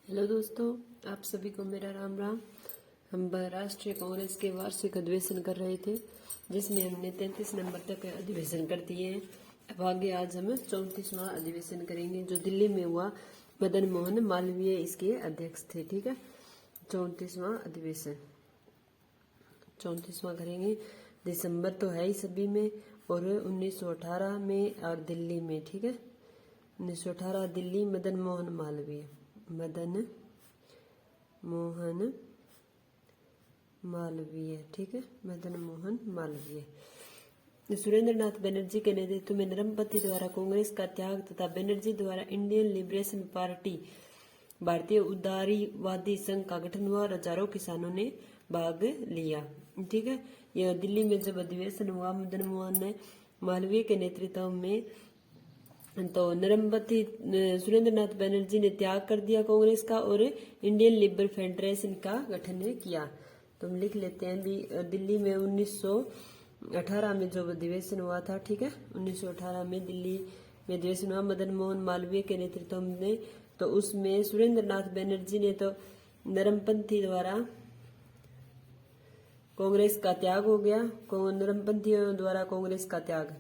Hello दोस्तों, आप सभी को मेरा राम राम। हम राष्ट्रीय कांग्रेस के वार्षिक अधिवेशन कर रहे थे, जिसमें हमने 33 नंबर तक अधिवेशन कर दिए हैं। अब आगे आज हम 34वां अधिवेशन करेंगे, जो दिल्ली में हुआ। मदन मोहन मालवीय इसके अध्यक्ष थे। ठीक है, 34वां अधिवेशन 34वां करेंगे। दिसंबर तो है ही सभी में, और 1918 में और दिल्ली में। ठीक है, 1918 दिल्ली, मदन मोहन मालवीय। मदन मोहन मालवीय। ठीक है, मदन मोहन मालवीय। सुरेंद्रनाथ बनर्जी के नेतृत्व में नरमपंथी द्वारा कांग्रेस का त्याग तथा बनर्जी द्वारा इंडियन लिबरेशन पार्टी भारतीय उदारीवादी संघ का गठन हुआ और हजारों किसानों ने भाग लिया। ठीक है, यह दिल्ली में जब अधिवेशन हुआ मदन मोहन मालवीय के नेतृत्व में, तो नरमपंथी सुरेंद्रनाथ बनर्जी ने त्याग कर दिया कांग्रेस का और इंडियन लिबरल फेडरेशन का गठन किया। तो हम लिख लेते हैं भी। दिल्ली में 1918 में जो अधिवेशन हुआ था, ठीक है, 1918 में दिल्ली में अधिवेशन हुआ मदन मोहन मालवीय के नेतृत्व में। तो उसमें सुरेंद्रनाथ बनर्जी ने तो नरमपंथी द्वारा कांग्रेस का त्याग हो गया, नरमपंथियों द्वारा कांग्रेस का त्याग।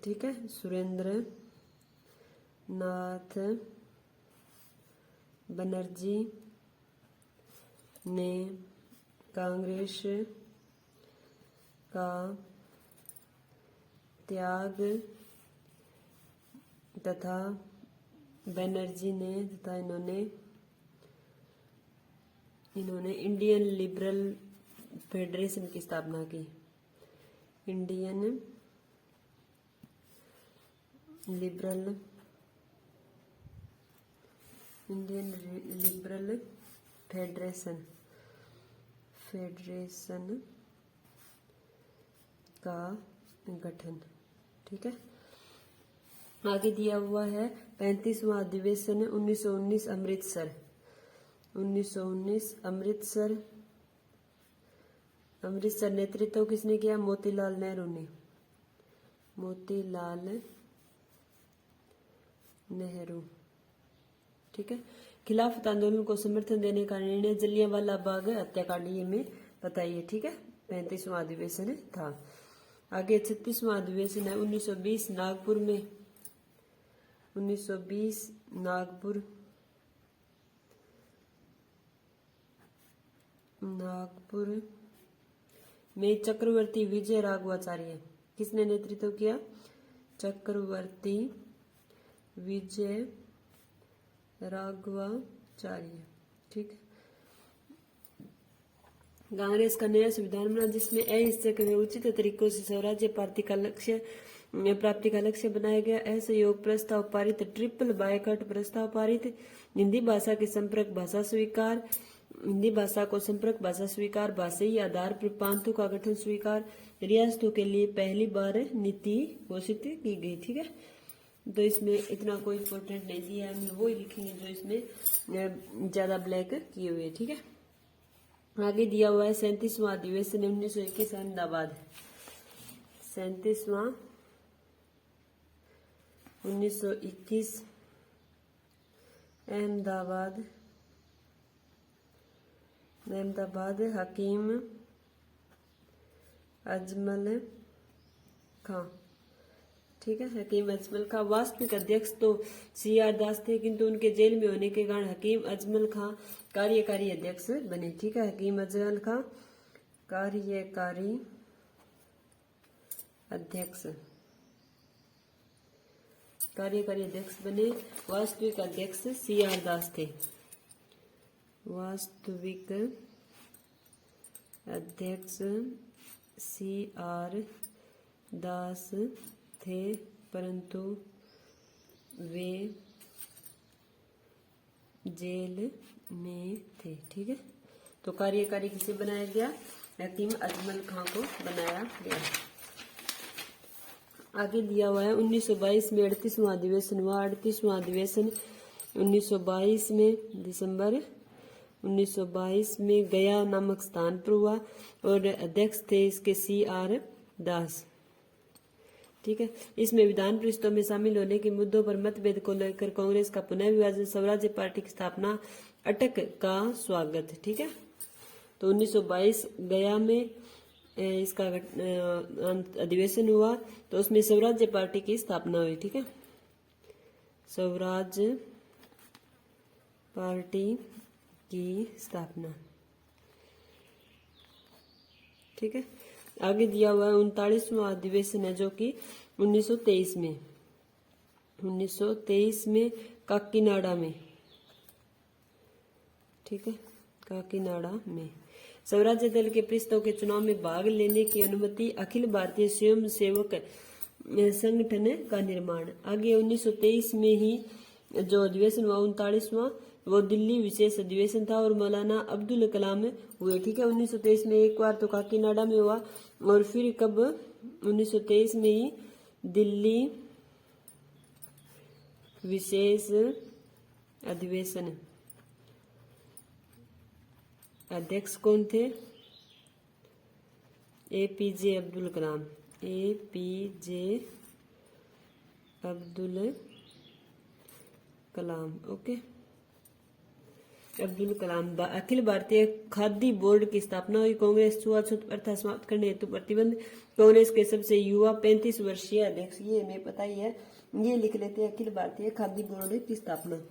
ठीक है, सुरेंद्र नाथ बनर्जी ने कांग्रेस का त्याग तथा बनर्जी ने तथा इन्होंने इंडियन लिबरल फेडरेशन की स्थापना की। इंडियन लिबरल फेडरेशन का गठन। ठीक है, आगे दिया हुआ है 35वां अधिवेशन 1919 अमृतसर। 1919 अमृतसर नेतृत्व किसने किया? मोतीलाल नेहरू ने। मोतीलाल नेहरू। ठीक है, खिलाफत आंदोलन को समर्थन देने का निर्णय जलियांवाला बाग हत्याकांड में बताइए। ठीक है, 35वां अधिवेशन था। आगे 36वां अधिवेशन है 1920 नागपुर में। 1920 नागपुर में चक्रवर्ती विजय राघवाचार्य किसने नेतृत्व किया? चक्रवर्ती विजय राघवाचार्य। ठीक है, कांग्रेस का नया संविधान बना, जिसमें अहिंसक व उचित तरीकों से स्वराज्य प्राप्ति का लक्ष्य बनाया गया। असहयोग प्रस्ताव पारित, ट्रिपल बायकॉट प्रस्ताव पारित, हिंदी भाषा की संपर्क भाषा स्वीकार, हिंदी भाषा को संपर्क भाषा स्वीकार, भाषाई आधार पर प्रांतों का गठन स्वीकार, रियासतों के लिए पहली बार नीति घोषित की गई। ठीक है, तो इसमें इतना कोई इम्पोर्टेंट नहीं दिया है, हम वो ही लिखेंगे जो इसमें ज्यादा ब्लैक किए हुए। ठीक है, आगे दिया हुआ है 37वां अधिवेशन 1921 अहमदाबाद। 37वां 1921 अहमदाबाद हकीम अजमल खां। ठीक है, हकीम अजमल खां। वास्तविक अध्यक्ष तो CR दास थे, किंतु उनके जेल में होने के कारण हकीम अजमल खां कार्यकारी अध्यक्ष बने। ठीक है, हकीम अजमल खां कार्यकारी अध्यक्ष बने। वास्तविक अध्यक्ष CR दास थे। वास्तविक अध्यक्ष CR दास थे, परंतु वे जेल में थे। ठीक है, तो कार्यकारी किसे बनाया गया? हकीम अजमल खां को बनाया गया। आगे दिया हुआ है 1922 में 38वां अधिवेशन हुआ। 38वां अधिवेशन 1922 में दिसंबर 1922 में गया नामक स्थान पर हुआ और अध्यक्ष थे इसके CR दास। ठीक है। इसमें विधान परिषदों में शामिल होने के मुद्दों पर मतभेद को लेकर कांग्रेस का पुनः विभाजन, स्वराज्य पार्टी की स्थापना, अटक का स्वागत। ठीक है। तो 1922 गया में इसका अधिवेशन हुआ, तो उसमें स्वराज्य पार्टी की स्थापना हुई। ठीक है, स्वराज्य पार्टी की स्थापना। ठीक है। आगे दिया हुआ 39वां अधिवेशन है जो कि 1923 में काकीनाडा में। ठीक है, काकीनाडा में स्वराज्य दल के परिषदों के चुनाव में भाग लेने की अनुमति, अखिल भारतीय स्वयं सेवक संगठन का निर्माण। आगे 1923 में ही जो अधिवेशन हुआ 39वां, वो दिल्ली विशेष अधिवेशन था और मौलाना अब्दुल कलाम हुए। ठीक है, 1923 में एक बार तो काकीनाडा में हुआ और फिर कब 1923 में ही दिल्ली विशेष अधिवेशन। अध्यक्ष कौन थे? APJ Abdul Kalam. APJ Abdul Kalam. Okay, Abdul Kalam. Akhil Bharatiya khadi board की स्थापना हुई। कांग्रेस छुआछूत प्रथा समाप्त करने हेतु प्रतिबंध। कांग्रेस के सबसे युवा 35 वर्षीय अध्यक्ष, ये हमें पता ही है, ये लिख लेते हैं। अखिल भारतीय खादी बोर्ड की स्थापना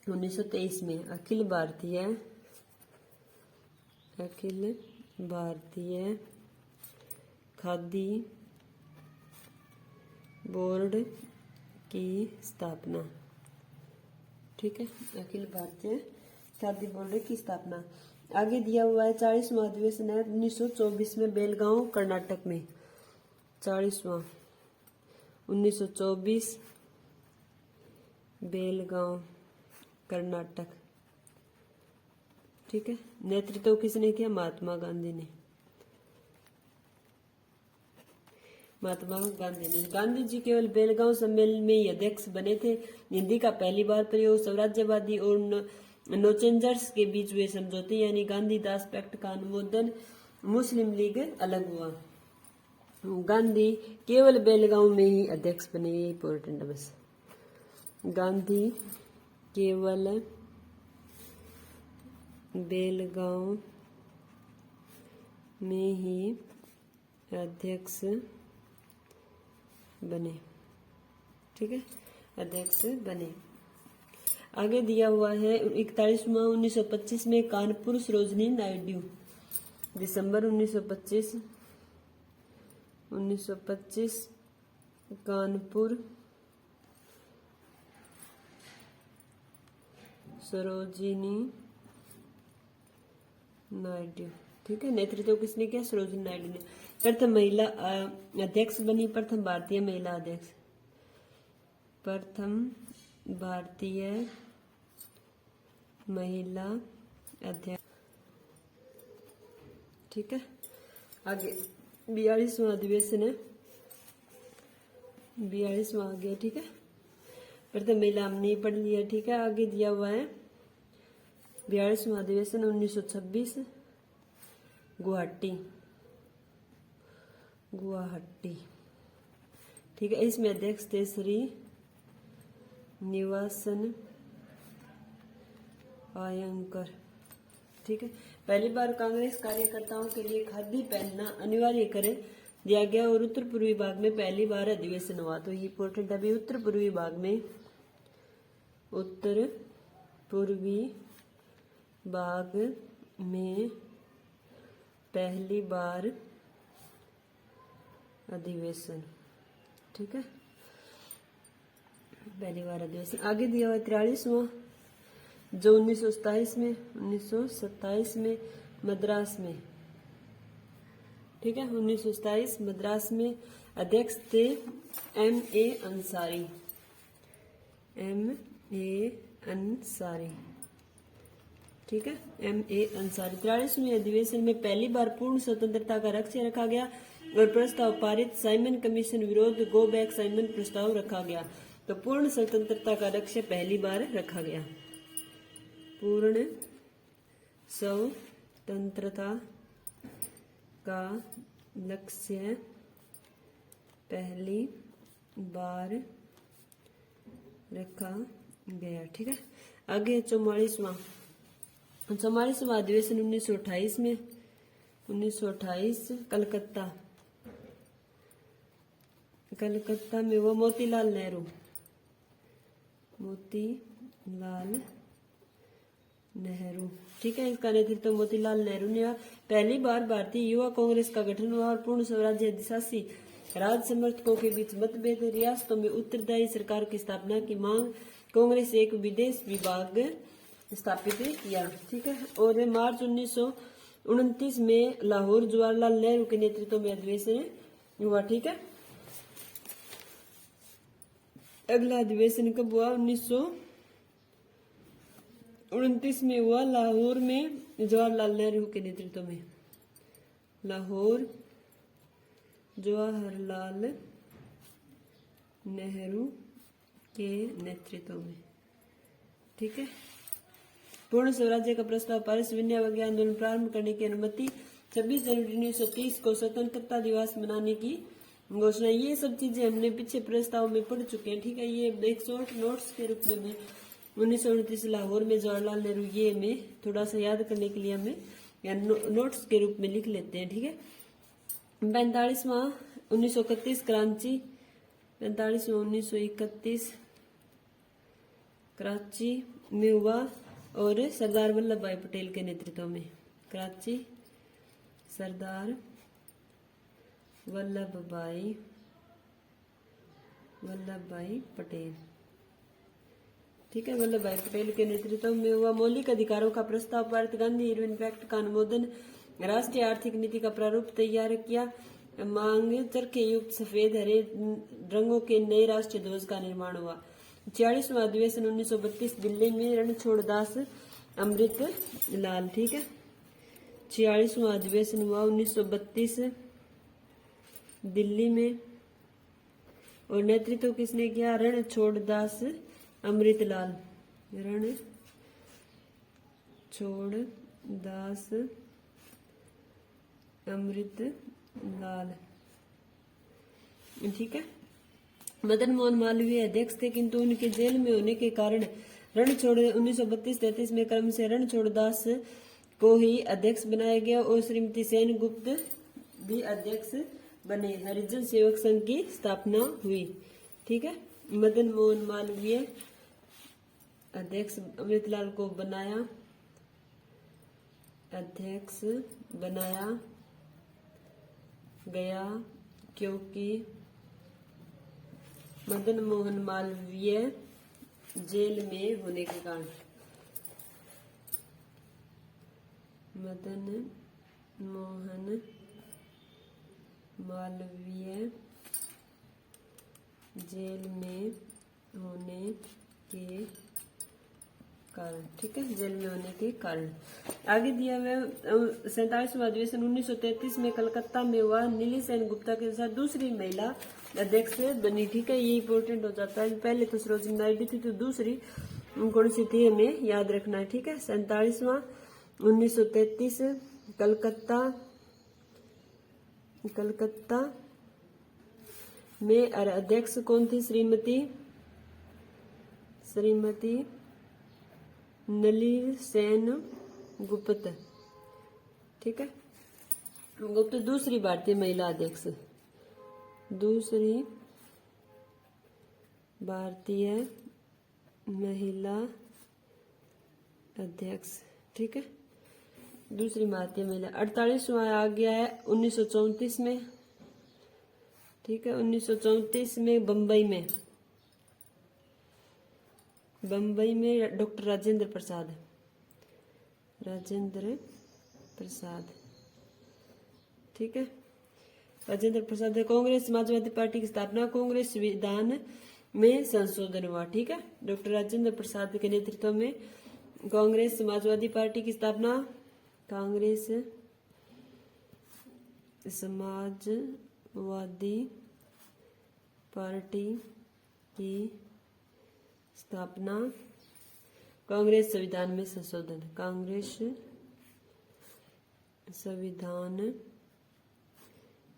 1923 में। अखिल भारतीय खादी बोर्ड की स्थापना। ठीक है, अखिल भारतीय खादी बोर्ड की स्थापना। आगे दिया हुआ है 40वां अधिवेशन है 1924 में बेलगांव कर्नाटक में। 40वां 1924 बेलगांव कर्नाटक। ठीक है, नेतृत्व किसने किया? महात्मा गांधी ने। महात्मा गांधी ने। गांधी जी केवल बेलगांव सम्मेलन में ही अध्यक्ष बने थे। हिंदी का पहली बार प्रयोग स्वराज्यवादी और नोचेंजर्स के बीच हुए समझौते यानी गांधी-दास पैक्ट का अनुमोदन, मुस्लिम लीग अलग हुआ। गांधी केवल बेलगांव में ही अध्यक्ष बने, ये इंपॉर्टेंट है बस। गांधी केवल बेलगांव में ही अध्यक्ष बने। ठीक है, अध्यक्ष बने। आगे दिया हुआ है 41वां 1925 में कानपुर सरोजिनी नायडू। दिसंबर 1925 कानपुर सरोजिनी नायडू। ठीक है, नेतृत्व किसने किया? सरोजिनी नायडू ने। प्रथम महिला अध्यक्ष बनी, प्रथम भारतीय महिला अध्यक्ष। प्रथम भारतीय महिला अध्यक्ष। ठीक है, आगे 42वां अधिवेशन है। 42वां आ गया। ठीक है, प्रथम महिला हमने पढ़ लिया। ठीक है, आगे दिया हुआ है 42वां अधिवेशन 1926 गुवाहाटी। ठीक है, इसमें अध्यक्ष थे श्री निवासन आयंकर। ठीक है, पहली बार कांग्रेस कार्यकर्ताओं के लिए खादी पहनना अनिवार्य कर दिया गया और उत्तर पूर्वी भाग में पहली बार अधिवेशन हुआ। तो ये इंपॉर्टेंट है। उत्तर पूर्वी भाग में पहली बार अधिवेशन। ठीक है, पहली बार अधिवेशन। आगे दिया हुआ 43वां जो 1927 में मद्रास में। ठीक है, 1927 मद्रास में अध्यक्ष थे M.A. अंसारी। ठीक है, M.A. अंसारी। 43वें अधिवेशन में पहली बार पूर्ण स्वतंत्रता का लक्ष्य रखा गया और प्रस्ताव पारित। साइमन कमीशन विरोध, गो बैक साइमन प्रस्ताव रखा गया। तो पूर्ण स्वतंत्रता का लक्ष्य पहली बार रखा गया। पूर्ण स्वतंत्रता का लक्ष्य पहली बार रखा गया। ठीक है, आगे 44वां अधिवेशन 1928 में, 1928 कलकत्ता में, वो मोतीलाल नेहरू ठीक है, इसका नेतृत्व मोतीलाल नेहरू ने। पहली बार भारतीय युवा कांग्रेस का गठन हुआ और पूर्ण स्वराज्य अधिशासी राज समर्थकों के बीच मतभेद, रियासतों में उत्तरदायी सरकार की स्थापना की मांग, कांग्रेस एक विदेश विभाग स्थापित किया। ठीक है, और मार्च 1929 में लाहौर जवाहरलाल नेहरू के नेतृत्व में अधिवेशन हुआ। ठीक है, अगला अधिवेशन कब हुआ? 1929 में हुआ, लाहौर में जवाहरलाल नेहरू के नेतृत्व में, लाहौर जवाहरलाल नेहरू के नेतृत्व में। ठीक है, पूर्ण स्वराज्य का प्रस्ताव पारित, विनयावज्ञ आंदोलन प्रारंभ करने की अनुमति, 26 जनवरी 1930 को स्वतंत्रता दिवस मनाने की घोषणा। ये सब चीजें हमने पीछे प्रस्ताव में पढ़ चुके हैं। ठीक है, ये एक शॉर्ट नोट्स के रूप में 1929 लाहौर में जवाहरलाल नेहरू, ये हमें थोड़ा सा याद करने के लिए हमें नोट्स के रूप में लिख लेते हैं। ठीक है, 45वां 1931 कराची, 45वां 1931 कराची में हुआ और सरदार वल्लभ भाई पटेल के नेतृत्व में, कराची सरदार वल्लभ भाई पटेल। ठीक है, वल्लभ भाई पटेल के नेतृत्व में हुआ। मौलिक अधिकारों का प्रस्ताव पारित, गांधी इरविन पैक्ट का अनुमोदन, राष्ट्रीय आर्थिक नीति का प्रारूप तैयार किया, मांग चरखे युक्त सफेद हरे रंगों के नए राष्ट्रीय ध्वज का निर्माण हुआ। 46वां अधिवेशन 1932 दिल्ली में, रणछोड़ दास अमृत लाल। ठीक है, 46वां अधिवेशन हुआ 1932 दिल्ली में, और नेतृत्व किसने किया? रणछोड़ दास अमृतलाल, रणछोड़ दास अमृतलाल। ठीक है, मदन मोहन मालवीय अध्यक्ष थे, किंतु उनके जेल में होने के कारण रणछोड़ 1932-33 में क्रम से रणछोड़ दास को ही अध्यक्ष बनाया गया और श्रीमती सेन गुप्त भी अध्यक्ष बने। हरिजन सेवक संघ की स्थापना हुई। ठीक है, मदन मोहन मालवीय अध्यक्ष, अमृतलाल को अध्यक्ष बनाया गया क्योंकि मदन मोहन मालवीय जेल में होने के कारण, मदन मोहन मालवीय जेल में होने के कारण। ठीक है, जेल में होने के कारण। आगे दिया हुआ 47वां अधिवेशन 1933 में कलकत्ता में हुआ, नीली सेन गुप्ता के साथ दूसरी महिला अध्यक्ष बनी। ठीक है, ये इंपॉर्टेंट हो जाता है। पहले तो सरोजिनी नायडू थी, तो दूसरी कौन सी थी हमें याद रखना है। ठीक है, 47वां 1933 कलकत्ता में अध्यक्ष कौन थी? श्रीमती नलिनी सेन गुप्ता। ठीक है, गुप्त दूसरी भारतीय महिला अध्यक्ष, दूसरी भारतीय महिला अध्यक्ष। ठीक है, दूसरी भारतीय महिला। 48वां आ गया है 1934 में। ठीक है, 1934 में बम्बई में डॉक्टर राजेंद्र प्रसाद। ठीक है, राजेंद्र प्रसाद। कांग्रेस समाजवादी पार्टी की स्थापना, कांग्रेस संविधान में संशोधन हुआ। ठीक है, डॉक्टर राजेंद्र प्रसाद के नेतृत्व में कांग्रेस समाजवादी पार्टी की स्थापना, कांग्रेस समाजवादी पार्टी की स्थापना, कांग्रेस संविधान में संशोधन, कांग्रेस संविधान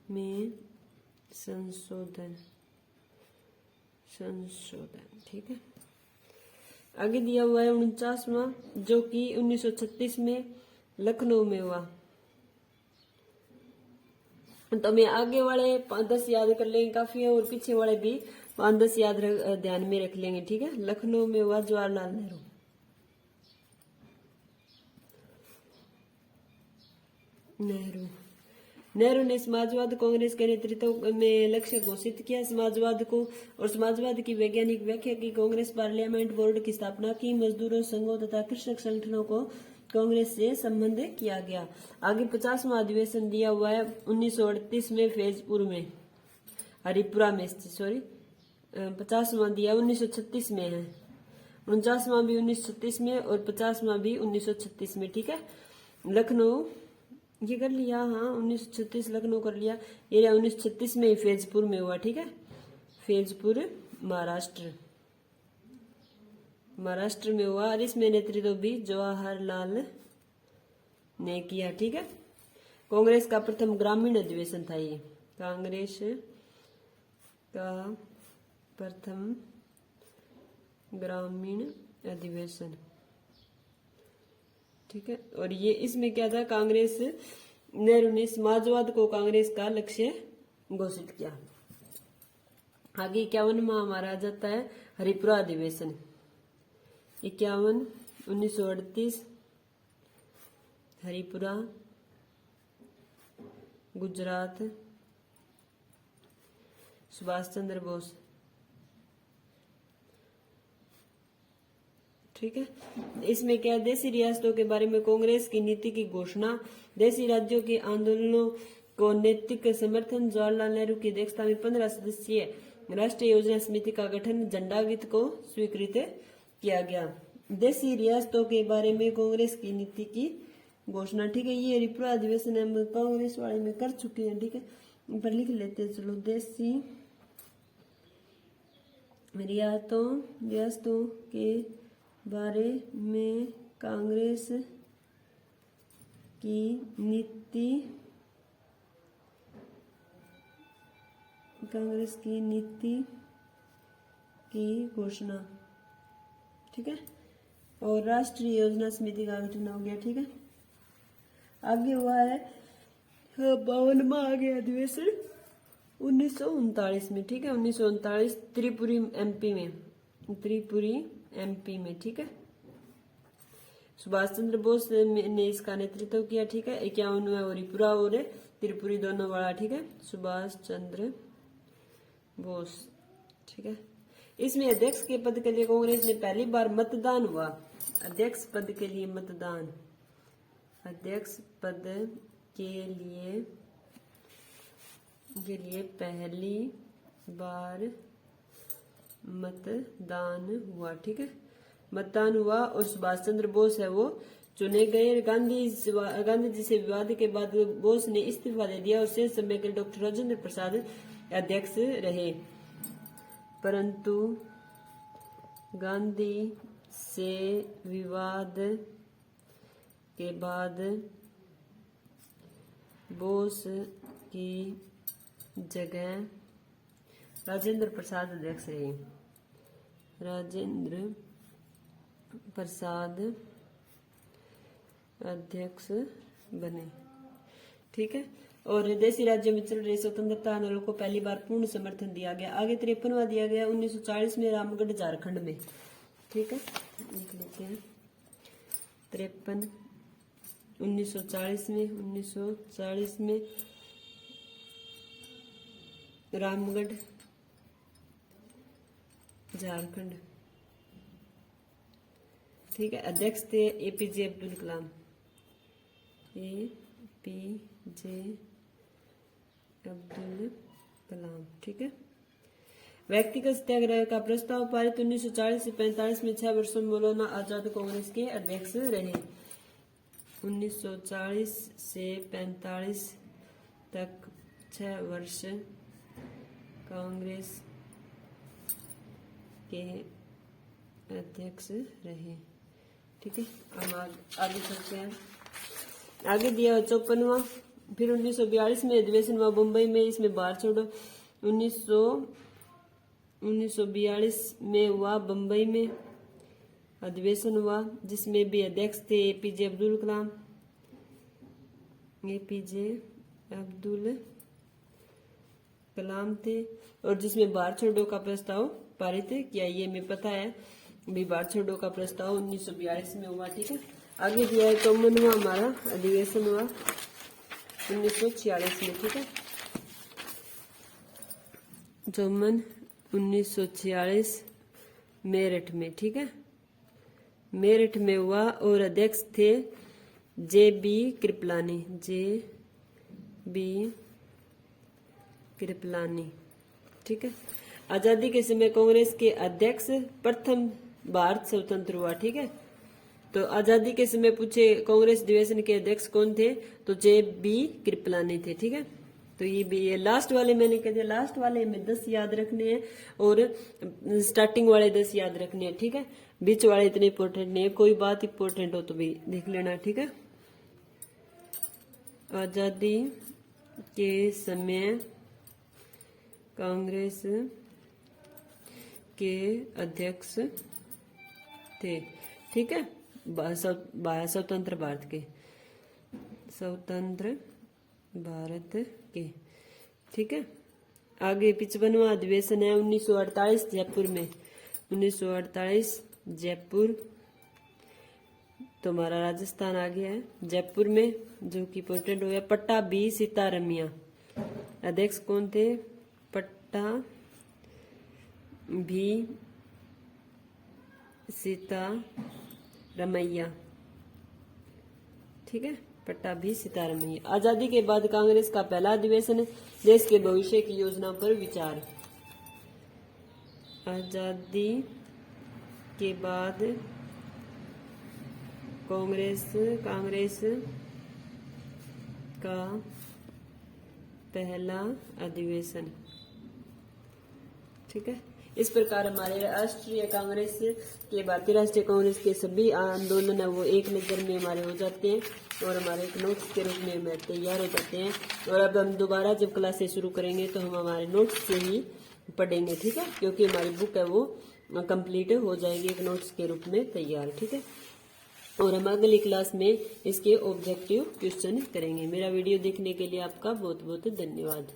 में संशोधन, ठीक है। आगे दिया हुआ है 49वां, जो कि 1936 में लखनऊ में हुआ। तो मैं आगे वाले 5-10 याद कर लेंगे, काफी है, और पीछे वाले भी 5-10 ध्यान में रख लेंगे, ठीक है। लखनऊ में हुआ जवाहरलाल नेहरू ने समाजवाद कांग्रेस के नेतृत्व में लक्ष्य घोषित किया समाजवाद को, और समाजवाद की वैज्ञानिक व्याख्या की। कांग्रेस पार्लियामेंट बोर्ड की स्थापना की। मजदूरों, संघों तथा कृषक संगठनों को कांग्रेस से संबंध किया गया। आगे 50वां अधिवेशन दिया हुआ है 1938 में फैजपुर में, हरिपुरा में, सॉरी 50वां दिया 1936 में है। 49वां भी 1936 में और 50वां भी 1936 में, ठीक है। लखनऊ ये कर लिया, हाँ 1936 लखनऊ कर लिया। ये 1936 में ही फैजपुर में हुआ, ठीक है। फैजपुर महाराष्ट्र में हुआ, और इसमें नेतृत्व भी जवाहरलाल ने किया, ठीक है। कांग्रेस का प्रथम ग्रामीण अधिवेशन था ये, कांग्रेस का प्रथम ग्रामीण अधिवेशन, ठीक है। और ये इसमें क्या था, कांग्रेस, नेहरू ने समाजवाद को कांग्रेस का लक्ष्य घोषित किया। आगे 51वां हमारा आ जाता है हरिपुरा अधिवेशन, 51 1938 हरिपुरा गुजरात, सुभाष चंद्र बोस, ठीक है। इसमें क्या, देशी रियासतों के बारे में कांग्रेस की नीति की घोषणा, देशी राज्यों के आंदोलनों को नैतिक समर्थन, जवाहरलाल नेहरू की अध्यक्षता में 15 सदस्यीय राष्ट्रीय योजना समिति का गठन, झंडा गीत को स्वीकृत किया गया। देशी रियासतों के बारे में कांग्रेस की नीति की घोषणा, ठीक है। ये हरिपुरा अधिवेशन हम कांग्रेस वाले में कर चुके हैं, ठीक है, पर लिख लेते हैं, चलो। देशी रियासतों के बारे में कांग्रेस की नीति की घोषणा, ठीक है। और राष्ट्रीय योजना समिति का गठन हो गया, ठीक है। आगे हुआ है 52वां आगे अधिवेशन 1939 में, ठीक है। 1939 त्रिपुरी एमपी में, ठीक है। सुभाष चंद्र बोस ने इसका नेतृत्व किया, ठीक है। 51वां हरिपुरा और त्रिपुरी दोनों वाला, ठीक है, सुभाष चंद्र बोस, ठीक है। इसमें अध्यक्ष के पद के लिए कांग्रेस ने पहली बार मतदान हुआ। अध्यक्ष पद के लिए मतदान, अध्यक्ष पद के लिए पहली बार मतदान हुआ, ठीक है। मतदान हुआ और सुभाष चंद्र बोस है वो चुने गए। गांधी जी से विवाद के बाद बोस ने इस्तीफा दे दिया और शेष समय के डॉक्टर राजेंद्र प्रसाद अध्यक्ष रहे, परंतु गांधी से विवाद के बाद बोस की जगह राजेंद्र प्रसाद अध्यक्ष रहे, राजेंद्र प्रसाद अध्यक्ष बने, ठीक है। और देशी राज्यों में चल रहे स्वतंत्रता आंदोलन को पहली बार पूर्ण समर्थन दिया गया। आगे 53वां दिया गया 1940 में रामगढ़ झारखंड में, ठीक है, लिख लेते हैं 53 1940 में रामगढ़ झारखंड, ठीक है। अध्यक्ष थे एपीजे अब्दुल कलाम, ठीक है। व्यक्तिगत सत्याग्रह का प्रस्ताव पारित 1940 से 45 में 6 वर्षों में मौलाना आजाद कांग्रेस के अध्यक्ष रहे। 1940 से 45 तक 6 वर्ष कांग्रेस के अध्यक्ष रहे, ठीक है। हम आगे चलते हैं। आगे दिया 54वां, फिर 1942 में अधिवेशन हुआ मुंबई में, इसमें बाहर छोड़ो 1942 में हुआ, बम्बई में अधिवेशन हुआ, जिसमें भी अध्यक्ष थे एपीजे अब्दुल कलाम थे, और जिसमें भारत छोड़ो का प्रस्ताव पारित किया। ये हमें पता है भी, भारत छोड़ो का प्रस्ताव 1942 में हुआ। ठीक है, आगे दिया है 54वां हमारा अधिवेशन हुआ 1946 में। ठीक है, 1946 मेरठ में। ठीक है, मेरठ में हुआ, और अध्यक्ष थे जे.बी. कृपलानी। ठीक है, आजादी के समय कांग्रेस के अध्यक्ष प्रथम भारत स्वतंत्र हुआ। ठीक है, तो आजादी के समय पूछे कांग्रेस अधिवेशन के अध्यक्ष कौन थे, तो जे.बी. कृपलानी थे। ठीक है, तो ये लास्ट वाले मैंने कह दिया, लास्ट वाले में 10 याद रखने हैं और स्टार्टिंग वाले 10 याद रखने हैं। ठीक है, बीच वाले इतने इंपॉर्टेंट नहीं है, कोई बात इंपॉर्टेंट हो तो भी देख लेना। ठीक है, आजादी के समय कांग्रेस के अध्यक्ष थे। ठीक है, स्वतंत्र भारत के। ठीक है, आगे 55वां अधिवेशन है 1948 जयपुर में। 1948 जयपुर, तो हमारा राजस्थान आ गया है। जयपुर में जो कि इंपोर्टेंट हो गया, पट्टा भी सीतारमैया। अध्यक्ष कौन थे, पट्टा भी सीतारमैया। ठीक है, पट्टा भी सीतारमैया। आजादी के बाद कांग्रेस का पहला अधिवेशन, देश के भविष्य की योजना पर विचार। आजादी के बाद कांग्रेस का पहला अधिवेशन। ठीक है, इस प्रकार हमारे राष्ट्रीय कांग्रेस के, भारतीय राष्ट्रीय कांग्रेस के सभी आंदोलन है वो एक नजर में हमारे हो जाते हैं और हमारे एक नोट्स के रूप में हमें तैयार हो जाते हैं। और अब हम दोबारा जब क्लासेस शुरू करेंगे तो हम हमारे नोट्स से ही पढ़ेंगे। ठीक है, क्योंकि हमारी बुक है वो कंप्लीट हो जाएगी एक नोट्स के रूप में तैयार। ठीक है, और हम अगली क्लास में इसके ऑब्जेक्टिव क्वेश्चन करेंगे। मेरा वीडियो देखने के लिए आपका बहुत बहुत धन्यवाद।